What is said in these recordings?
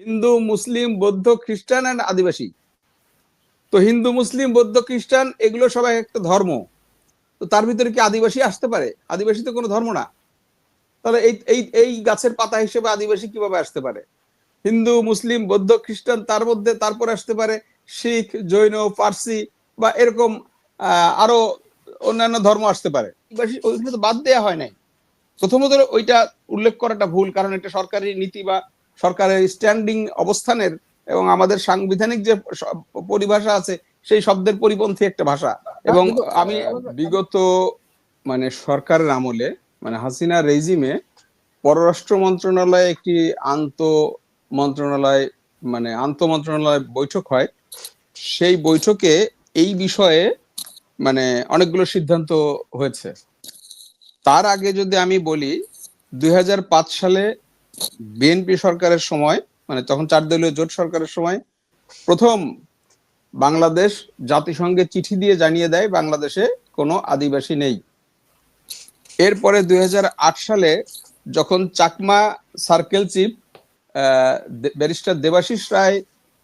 হিন্দু, মুসলিম, বৌদ্ধ, খ্রিস্টান এন্ড আদিবাসী। তো হিন্দু, মুসলিম, বৌদ্ধ, খ্রিস্টান এগুলো সবাই একটা ধর্ম। তো তার ভিতরে কি আদিবাসী আসতে পারে? আদিবাসী তো কোনো ধর্ম না। তাহলে এই এই এই গাছের পাতা হিসেবে আদিবাসী কিভাবে আসতে পারে? হিন্দু, মুসলিম, বৌদ্ধ, খ্রিস্টান, তার মধ্যে তারপরে আসতে পারে শিখ, জৈন, পার্সি বা এরকম আরো অন্যান্য ধর্ম আসতে পারে। ওইখানে তো বাদ দেওয়া হয় নাই। প্রথমত ওইটা উল্লেখ করাটা ভুল, কারণ এটা সরকারি নীতি বা সরকারের স্ট্যান্ডিং অবস্থানের এবং আমাদের সাংবিধানিক যে পরিভাষা আছে সেই শব্দের পরিপন্থী একটা ভাষা। এবং আমি বিগত মানে সরকারের আমলে মানে হাসিনা রেজিমে পররাষ্ট্র মন্ত্রণালয়ে একটি আন্ত মন্ত্রণালয় বৈঠক হয়। সেই বৈঠকে এই বিষয়ে মানে অনেকগুলো সিদ্ধান্ত হয়েছে। তার আগে যদি আমি বলি, 2005 সালে বিএনপি সরকারের সময়, মানে তখন 4 দলীয় জোট সরকারের সময়, প্রথম বাংলাদেশ জাতিসংঘে চিঠি দিয়ে জানিয়ে দেয় বাংলাদেশে কোনো আদিবাসী নেই। এরপরে 2008 সালে যখন Chakma circle chief barrister Debashish Roy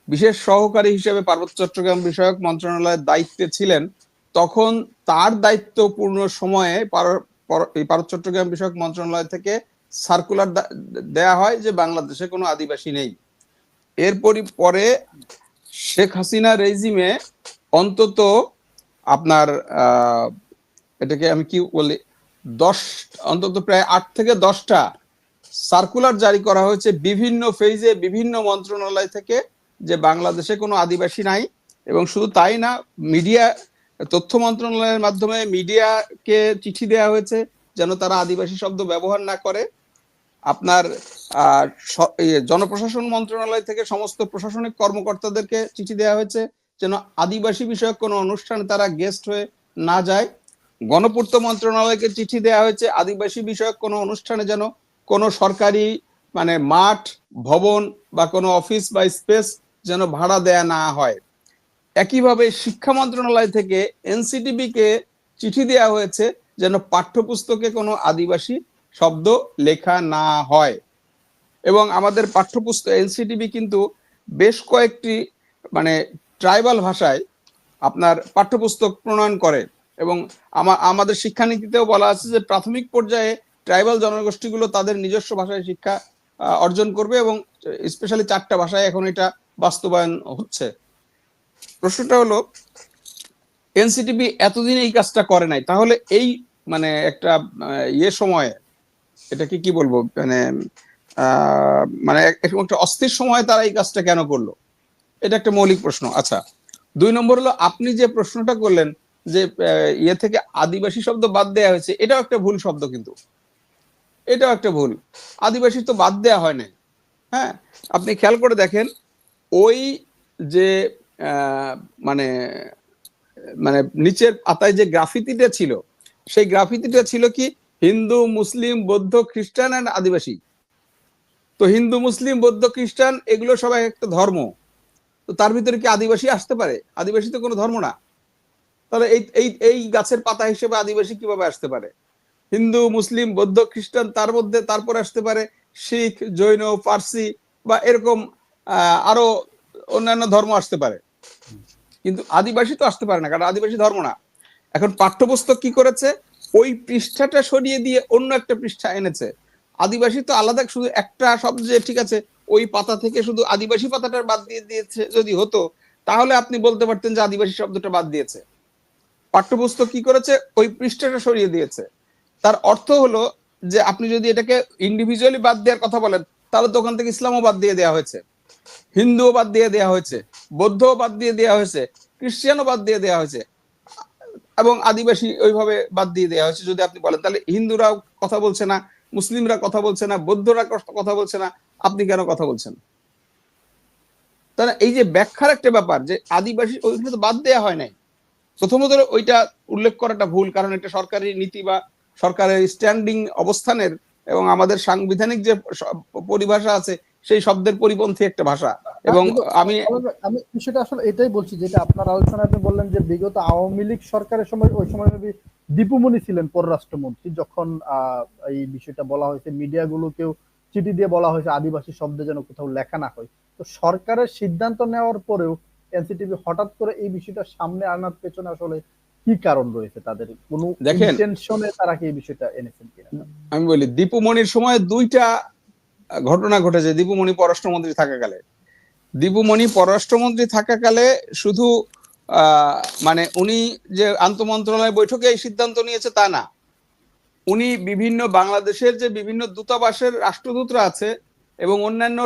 বিশেষ সহকারী হিসেবে পার্বত্য চট্টগ্রাম বিষয়ক মন্ত্রণালয়ের দায়িত্বে ছিলেন, তখন তার দায়িত্বপূর্ণ সময়ে পার্বত্য চট্টগ্রাম বিষয়ক মন্ত্রণালয় থেকে সার্কুলার দেয়া হয় যে বাংলাদেশে কোনো আদিবাসী নেই। এরপরই পরে শেখ হাসিনা রেজিমে অন্তত আপনার এটাকে আমি কি বলি, অন্তত প্রায় 8 থেকে 10টা সার্কুলার জারি করা হয়েছে বিভিন্ন ফেজে বিভিন্ন মন্ত্রণালয় থেকে, যে বাংলাদেশে কোনো আদিবাসী নাই। এবং শুধু তাই না, মিডিয়া, তথ্য মন্ত্রণালয়ের মাধ্যমে মিডিয়াকে চিঠি দেওয়া হয়েছে যেন তারা আদিবাসী শব্দ ব্যবহার না করে। আপনার জনপ্রশাসন মন্ত্রণালয় থেকে সমস্ত প্রশাসনিক কর্মকর্তাদেরকে চিঠি দেওয়া হয়েছে যেন আদিবাসী বিষয়ক কোনো অনুষ্ঠানে তারা গেস্ট হয়ে না যায়। গণপূর্ত মন্ত্রণালয়কে চিঠি দেওয়া হয়েছে আদিবাসী বিষয়ক কোনো অনুষ্ঠানে যেন কোনো সরকারি মানে মাঠ, ভবন বা কোনো অফিস বা স্পেস যেন ভাড়া দেয়া না হয়। একইভাবে শিক্ষা মন্ত্রণালয় থেকে এনসিটিবি কে চিঠি দেওয়া হয়েছে যেন পাঠ্যপুস্তকে কোনো আদিবাসী শব্দ লেখা না হয়। এবং আমাদের পাঠ্যপুস্তক এনসিটিবি কিন্তু বেশ কয়েকটি মানে ট্রাইবাল ভাষায় আপনার পাঠ্যপুস্তক প্রণয়ন করে। এবং আমাদের শিক্ষানীতিতেও বলা আছে যে প্রাথমিক পর্যায়ে ট্রাইবাল জনগোষ্ঠীগুলো তাদের নিজস্ব ভাষায় শিক্ষা অর্জন করবে, এবং স্পেশালি 4টা ভাষায় এখন এটা বাস্তবায়ন হচ্ছে। প্রশ্নটা হলো, এনসিটিবি এতদিন এই কাজটা করে নাই, তাহলে এই মানে একটা সময়ে এটাকে কি বলবো, মানে একটা অস্থির সময় তারা এই কাজটা কেন করলো? এটা একটা মৌলিক প্রশ্ন। আচ্ছা, 2 নম্বর হলো, আপনি যে প্রশ্নটা করলেন যে থেকে আদিবাসী শব্দ বাদ দেওয়া হয়েছে, এটাও একটা ভুল শব্দ, কিন্তু এটাও একটা ভুল। আদিবাসী তো বাদ দেওয়া হয় নাই। হ্যাঁ, আপনি খেয়াল করে দেখেন, ওই যে মানে মানে নিচের পাতায় যে গ্রাফিতিটা ছিল, সেই গ্রাফিতিটা ছিল কি হিন্দু, মুসলিম, বৌদ্ধ, খ্রিস্টান এন্ড আদিবাসী। তো হিন্দু, মুসলিম, বৌদ্ধ, খ্রিস্টান এগুলো সবাই একটা ধর্ম। তো তার ভিতরে কি আদিবাসী আসতে পারে? আদিবাসী তো কোনো ধর্ম না। তাহলে এই গাছের পাতা হিসেবে আদিবাসী কিভাবে আসতে পারে? হিন্দু, মুসলিম, বৌদ্ধ, খ্রিস্টান, তার মধ্যে তারপরে আসতে পারে শিখ, জৈন, পার্সি বা এরকম আরো অন্যান্য ধর্ম আসতে পারে, কিন্তু আদিবাসী তো আসতে পারে না, কারণ আদিবাসী ধর্ম না। এখন পাঠ্যপুস্তক কি করেছে, ওই পৃষ্ঠাটা সরিয়ে দিয়ে অন্য একটা পৃষ্ঠা এনেছে। আদিবাসী তো আলাদা শুধু একটা শব্দ, যে ঠিক আছে ওই পাতা থেকে শুধু আদিবাসী পাতাটা বাদ দিয়ে দিয়েছে যদি হতো, তাহলে আপনি বলতে পারতেন যে আদিবাসী শব্দটা বাদ দিয়েছে। পাঠ্যপুস্তক কি করেছে, ওই পৃষ্ঠাটা সরিয়ে দিয়েছে। তার অর্থ হলো যে আপনি যদি এটাকে ইন্ডিভিজুয়ালি বাদ দেওয়ার কথা বলেন, তাহলে তো ওখান থেকে ইসলামও বাদ দিয়ে দেওয়া হয়েছে, হিন্দুও বাদ দিয়ে দেওয়া হয়েছে, বৌদ্ধও বাদ দিয়ে দেওয়া হয়েছে, খ্রিস্টানও বাদ দিয়ে দেওয়া হয়েছে, এবং আদিবাসী ওইভাবে বাদ দিয়ে দেওয়া হয়েছে। যদি আপনি বলেন তাহলে হিন্দুরাও কথা বলছে না, মুসলিমরা কথা বলছে না, বৌদ্ধরা কথা বলছে না, আপনি কেন কথা বলছেন? তাহলে এই যে ব্যাখ্যার একটা ব্যাপার, যে আদিবাসী ওইগুলো তো বাদ দেওয়া হয় নাই। প্রথমত ওইটা উল্লেখ করাটা ভুল, কারণ এটা সরকারি নীতি বা সরকারের স্ট্যান্ডিং অবস্থানের এবং আমাদের সাংবিধানিক যে পরিভাষা আছে সেই শব্দের পরিপন্থী একটা ভাষা। এবং আমি বিষয়টা আসলে এটাই বলছি, যেটা আপনার আলোচনায় আপনি বললেন যে বিগত আওয়ামী লীগ সরকারের সময়, ওই সময় দীপুমণি ছিলেন পররাষ্ট্রমন্ত্রী, যখন এই বিষয়টা বলা হয়েছে, মিডিয়াগুলোকেও চিঠি দিয়ে বলা হয়েছে আদিবাসী শব্দ যেন কোথাও লেখা না হয়। তো সরকারের সিদ্ধান্ত নেওয়ার পরেও এনসিটিভি হঠাৎ করে এই বিষয়টা সামনে আনার পেছনে আসলে কি কারণ রয়েছে? তাদের কোনো দেখেন, ইন্টেনশনে তারা কি এই বিষয়টা এনেছেন কিনা? আমি বলি দীপুমণির সময় দুইটা ঘটনা ঘটেছে। দীপুমণি পররাষ্ট্রমন্ত্রী থাকাকালে, দীপুমণি পররাষ্ট্রমন্ত্রী থাকাকালে শুধু মানে উনি যে আন্তঃমন্ত্রণালয় বৈঠকে এই সিদ্ধান্ত নিয়েছে তা না, উনি বিভিন্ন বাংলাদেশের যে বিভিন্ন দূতাবাসের রাষ্ট্রদূতরা আছে এবং অন্যান্য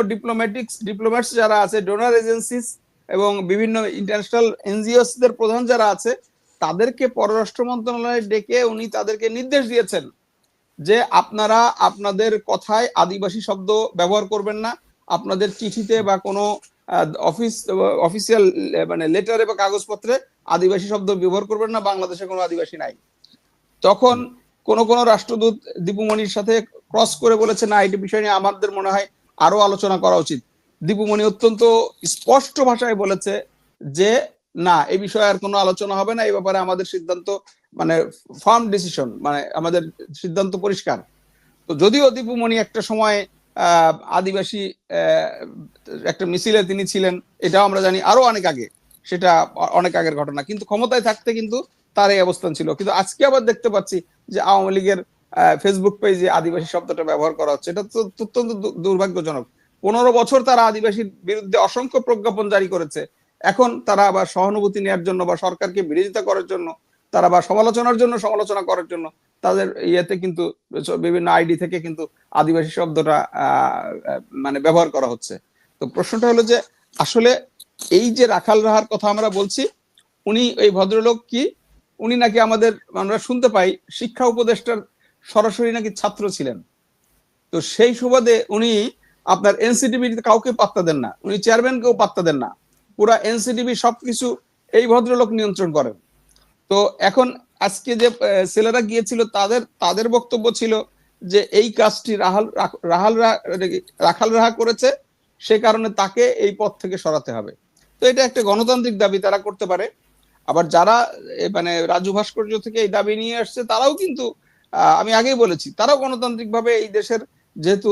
ডিপ্লোম্যাটস যারা আছে, ডোনার এজেন্সিস এবং বিভিন্ন ইন্টারন্যাশনাল এনজিওস দের প্রধান যারা আছে, তাদেরকে পররাষ্ট্র মন্ত্রণালয়ে ডেকে উনি তাদেরকে নির্দেশ দিয়েছেন যে আপনারা আপনাদের কথায় আদিবাসী শব্দ ব্যবহার করবেন না, আপনাদের চিঠিতে বা কোনো অফিসিয়াল মানে লেটারে বা কাগজপত্রে আদিবাসী শব্দ ব্যবহার করবেন না, বাংলাদেশে কোনো আদিবাসী নাই। তখন কোন কোন রাষ্ট্রদূত দীপুমণির সাথে ক্রস করে বলেছে না, এই বিষয় নিয়ে আমাদের মনে হয় আরো আলোচনা করা উচিত। দীপুমণি অত্যন্ত স্পষ্ট ভাষায় বলেছে যে না, এই বিষয়ে আর কোনো আলোচনা হবে না, এই ব্যাপারে আমাদের সিদ্ধান্ত মানে ফার্ম ডিসিশন, মানে আমাদের সিদ্ধান্ত পরিষ্কার। তো যদিও দীপুমণি একটা সময় আদিবাসী একটা মিছিলে তিনি ছিলেন, এটাও আমরা জানি, আরো অনেক আগে, সেটা অনেক আগের ঘটনা, কিন্তু ক্ষমতায় থাকতে কিন্তু তার এই অবস্থান ছিল। কিন্তু আজকে আবার দেখতে পাচ্ছি যে আওয়ামী লীগের ফেসবুক পেজে আদিবাসী শব্দটা ব্যবহার করা হচ্ছে। এটা তো অত্যন্ত দুর্ভাগ্যজনক। 15 বছর তারা আদিবাসীর বিরুদ্ধে অসংখ্য প্রজ্ঞাপন জারি করেছে, এখন তারা আবার সহানুভূতি নেওয়ার জন্য বা সরকারকে বিরোধিতা করার জন্য, তারা বা সমালোচনার জন্য সমালোচনা করার জন্য তাদের ইয়েতে কিন্তু বিভিন্ন আইডি থেকে কিন্তু আদিবাসী শব্দটা মানে ব্যবহার করা হচ্ছে। তো প্রশ্নটা হলো যে আসলে এই যে রাখাল রাহার কথা আমরা বলছি, উনি এই ভদ্রলোক কি, উনি নাকি আমাদের, আমরা শুনতে পাই শিক্ষা উপদেষ্টার সরাসরি নাকি ছাত্র ছিলেন। তো সেই সুবাদে উনি আপনার এনসিটিভি কাউকে পাত্তা দেন না, উনি চেয়ারম্যানকেও পাত্তা দেন না, পুরা এনসিটিভি সবকিছু এই ভদ্রলোক নিয়ন্ত্রণ করেন। তো এখন আজকে যে ছেলেরা গিয়েছিল তাদের বক্তব্য ছিল যে এই কাজটি রাখাল রাহা করেছে, সে কারণে তাকে এই পদ থেকে সরাতে হবে। তো এটা একটা গণতান্ত্রিক দাবি, তারা করতে পারে। আবার যারা মানে রাজু ভাস্কর্য থেকে এই দাবি নিয়ে আসছে, তারাও কিন্তু আমি আগেই বলেছি, তারাও গণতান্ত্রিক ভাবে এই দেশের, যেহেতু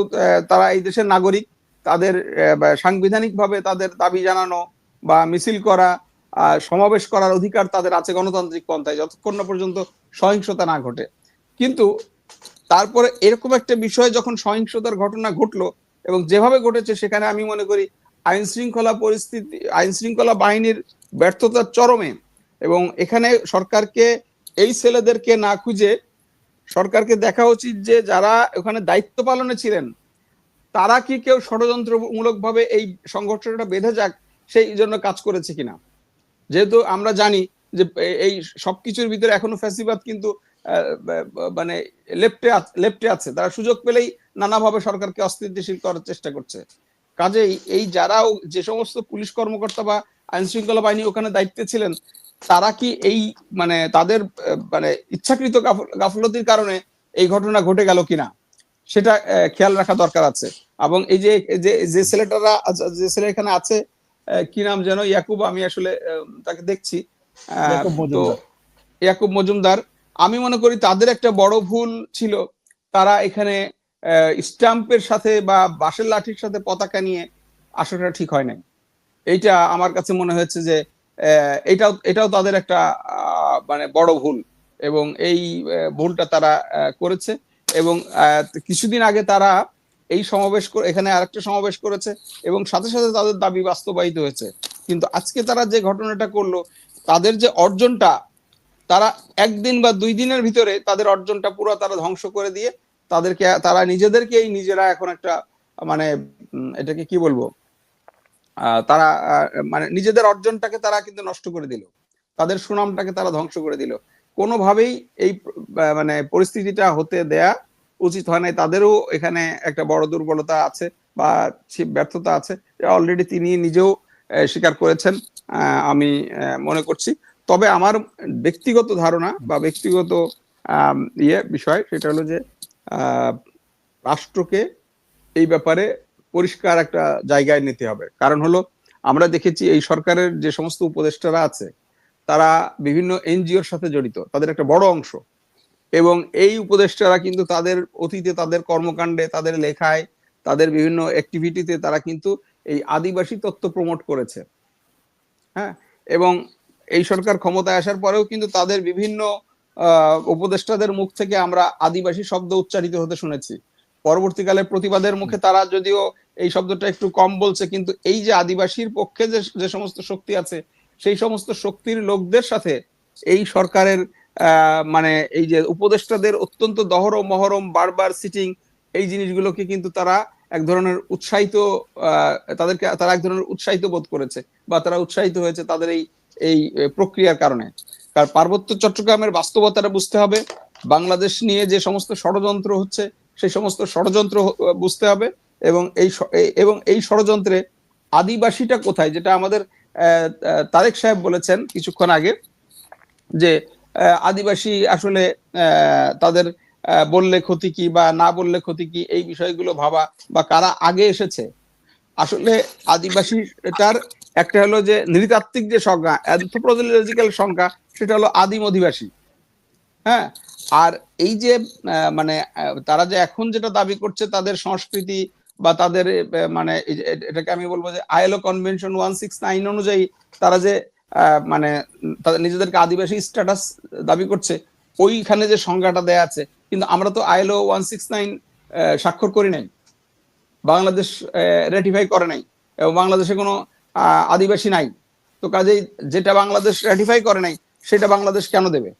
তারা এই দেশের নাগরিক, তাদের সাংবিধানিক ভাবে তাদের দাবি জানানো বা মিছিল করা, সমাবেশ করার অধিকার তাদের আছে গণতান্ত্রিক পন্থায়, যতক্ষণ না পর্যন্ত সহিংসতা না ঘটে। কিন্তু তারপরে এরকম একটা বিষয় যখন সহিংসতার ঘটনা ঘটলো এবং যেভাবে ঘটেছে, সেখানে আমি মনে করি আইন শৃঙ্খলা বাহিনীর ব্যর্থতার চরমে। এবং এখানে সরকারকে এই ছেলেদেরকে না খুঁজে সরকারকে দেখা উচিত যে যারা ওখানে দায়িত্ব পালনে ছিলেন, তারা কি কেউ ষড়যন্ত্রমূলক ভাবে এই সংঘর্ষটা বেঁধে যাক সেই জন্য কাজ করেছে কিনা। যেহেতু আমরা জানি যে এই সবকিছুর ভিতরে এখনো ফ্যাসিবাদ কিন্তু মানে লেফটে আছে, তারা সুযোগ পেলেই নানাভাবে সরকারকে অস্থিতিশীল করার চেষ্টা করছে। কাজেই এই যারাও যে সমস্ত পুলিশ কর্মকর্তা বা আইন শৃঙ্খলা বাহিনী ওখানে দায়িত্বে ছিলেন, তারা কি এই মানে তাদের মানে ইচ্ছাকৃত গাফলতির কারণে এই ঘটনা ঘটে গেল কিনা, সেটা খেয়াল রাখা দরকার আছে। এবং এই যে যে ছেলে এখানে আছে, কি নাম যেন, ইয়াকুব, আমি আসলে তাকে দেখছি, তো ইয়াকুব মজুমদার, আমি মনে করি তাদের একটা বড় ভুল ছিল, তারা এখানে স্ট্যাম্পের সাথে বা বাঁশের লাঠির সাথে পতাকা নিয়ে আসাটা ঠিক হয় নাই। এইটা আমার কাছে মনে হয়েছে যে এটাও তাদের একটা মানে বড় ভুল, এবং এই ভুলটা তারা করেছে। এবং কিছুদিন আগে তারা এই সমাবেশ এখানে আরেকটা সমাবেশ করেছে এবং সাথে সাথে তাদের দাবি বাস্তবায়িত হয়েছে। কিন্তু আজকে তারা যে ঘটনাটা করলো, তাদের যে অর্জনটা, তারা একদিন বা 2 দিনের ভিতরে তাদের অর্জনটা পুরো তারা ধ্বংস করে দিয়ে তারা নিজেরা এখন একটা মানে এটাকে কি বলবো, তারা মানে নিজেদের অর্জনটাকে তারা কিন্তু নষ্ট করে দিল, তাদের সুনামটাকে তারা ধ্বংস করে দিল। কোনোভাবেই এই মানে পরিস্থিতিটা হতে দেয়া উচিত হয় নাই। তাদেরও এখানে একটা বড় দুর্বলতা আছে বা ব্যর্থতা আছে, অলরেডি তিনি নিজেও স্বীকার করেছেন আমি মনে করছি। তবে আমার ব্যক্তিগত ধারণা বা ব্যক্তিগত বিষয়, সেটা হলো যে রাষ্ট্রকে এই ব্যাপারে পরিষ্কার একটা জায়গায় নিতে হবে। কারণ হলো আমরা দেখেছি এই সরকারের যে সমস্ত উপদেষ্টারা আছে, তারা বিভিন্ন এনজিওর সাথে জড়িত, তাদের একটা বড় অংশ। এবং এই উপদেষ্টারা কিন্তু তাদের অতীতে তাদের কর্মকাণ্ডে, তাদের লেখায়, তাদের বিভিন্ন অ্যাক্টিভিটিতে তারা কিন্তু এই আদিবাসী তত্ত্ব প্রমোট করেছে। হ্যাঁ, এবং এই সরকার ক্ষমতায় আসার পরেও কিন্তু তাদের বিভিন্ন উপদেষ্টাদের মুখ থেকে আমরা আদিবাসী শব্দ উচ্চারিত হতে শুনেছি। পরবর্তীকালে প্রতিবাদের মুখে তারা যদিও এই শব্দটা একটু কম বলছে, কিন্তু এই যে আদিবাসীর পক্ষে যে সমস্ত শক্তি আছে, সেই সমস্ত শক্তির লোকদের সাথে এই সরকারের মানে এই যে উপদেষ্টাদের অত্যন্ত দহরম মহরম বারবার সিটিং, এই জিনিসগুলোকে কিন্তু তারা এক ধরনের উৎসাহিত, তারা এক ধরনের উৎসাহিত বোধ করেছে, বা তারা উৎসাহিত হয়েছে তাদের এই প্রক্রিয়ার কারণে। কারণ পার্বত্য চট্টগ্রামের বাস্তবতাটা বুঝতে হবে, বাংলাদেশ নিয়ে যে সমস্ত ষড়যন্ত্র হচ্ছে সেই সমস্ত ষড়যন্ত্র বুঝতে হবে, এবং এই ষড়যন্ত্রে আদিবাসীটা কোথায়, যেটা আমাদের তারেক সাহেব বলেছেন কিছুক্ষণ আগে, যে আদিবাসী আসলে তাদের বললে ক্ষতি কি বা না বললে ক্ষতি কি, এই বিষয়গুলো ভাবা, বা কারা আগে এসেছে। আসলে আদিবাসীটার একটা হলো যে নৃতাত্ত্বিক যে সংজ্ঞা, অ্যানথ্রোপোলজিক্যাল সংজ্ঞা, সেটা হলো আদিম অধিবাসী। হ্যাঁ, আর এই যে মানে তারা যে এখন যেটা দাবি করছে তাদের সংস্কৃতি বা তাদের মানে এটাকে আমি বলবো যে আইএলও কনভেনশন 169 অনুযায়ী তারা যে মানে তাদের নিজেদেরকে আদিবাসী স্ট্যাটাস দাবি করছে, ওইখানে যে সংজ্ঞাটা দেয়া আছে, কিন্তু আমরা তো আইএলও 169 স্বাক্ষর করি নাই, বাংলাদেশ রেটিফাই করে নাই, এবং বাংলাদেশে কোনো আদিবাসী নাই। তো কাজেই যেটা বাংলাদেশ রেটিফাই করে নাই সেটা বাংলাদেশ কেন দেবে?